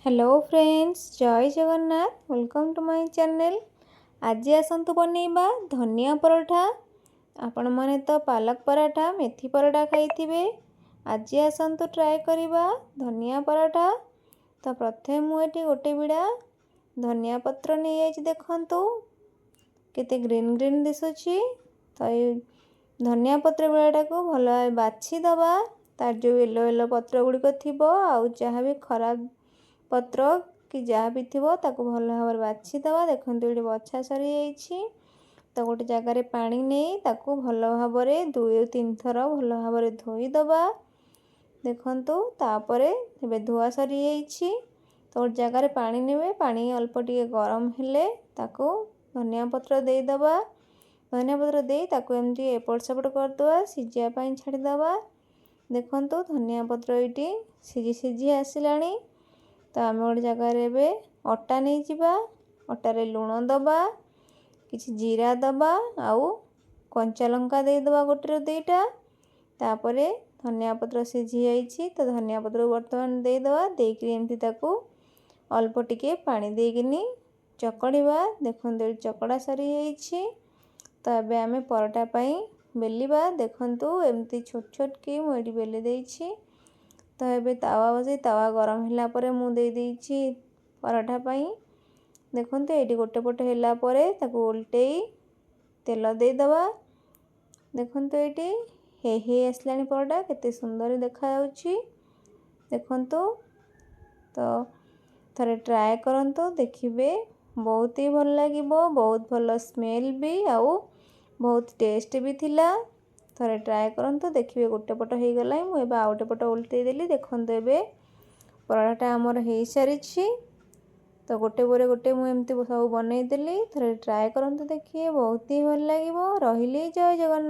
Hello friends, जय Jagannath. Welcome to my channel. आज आसतु बनैबा धनिया पराठा। आपण माने तो पालक पराठा मेथी पराठा खाइथिबे। आज आसतु ट्राए करिबा धनिया पराठा। तो प्रथमे मुझे गोटे बिड़ा धनिया पत्र नहीं जाइए। देखंतु केते ग्रीन ग्रीन दिसुची। तो ये धनिया पत्र बिड़ाटा को भल बाछि दबा। तार जो येलो येलो पत्र गुड़िक थी आउ जहाँ भी खराब पत्र कि जहाँ भी थी ताको भल भाव बाछि दबा। देखंतु ये बछा सरी जाइछि। तो गोटे जगार पानी नहीं ताको भल भाव 2-3 थर भल भाव धोई दबा। देखंतु तापरे एबे धुआ सरी जाइछि। तो गोटे जगार पानी नेबे, पानी अल्प टिके गरम हेले ताको धनिया पत्र दे दबा। धनिया पत्र दे ताको एमती एपट सेपट करदबा, सिझिया पई छाड़ी दबा। देखंतु धनिया पत्र एटी सिझी सिझी आसिलानी। तो आम गोटे जगार एबे अटा नहीं जिबा। अटारे लुण दबा, किछि जीरा दबा, आउ कंचा लंका दे दबा गोटे दुईटा। तापरे धनिया पत्र सिझी जाइछि। तो धनिया पत्र वर्तमान दे दबा। देकी एमती ताको अल्प टिके पानी देकिनी चकड़ीबा। देखंतु चकड़ा सरी जाइछि। तो एबे आमे परोटा पई बेलिबा। देखंतु एमती छोट छोट की मुझे बेली देइछि। तो एबे तावा बसे तावा गरम होला परे मु दे देइछि पराठा पई। देखंतु एटी गोटे पट होला परे ताको उल्टेई तेल दे दबा। देखंतु एटी हे आसलानी परोटा केते सुंदर देखा जाउछि। देखंतु तो थरे ट्राए करंतु, देखिबे बहुत ही भल लागिबो। बहुत भल स्मेल भी आउ बहुत टेस्ट भी थिला। थरे ट्राए करंतु, देखिबे गोटे पट हो गला। मु एबे आउटे पट उल्टे देली। देखंतु एबे पराठा हमर हेई सारिछि। तो गोटे बोरे गोटे मु एमती सब बनै देली। थरे ट्राए करंतु, देखिए बहुत ही भल लागिबो। रहिली, जय जगन्नाथ।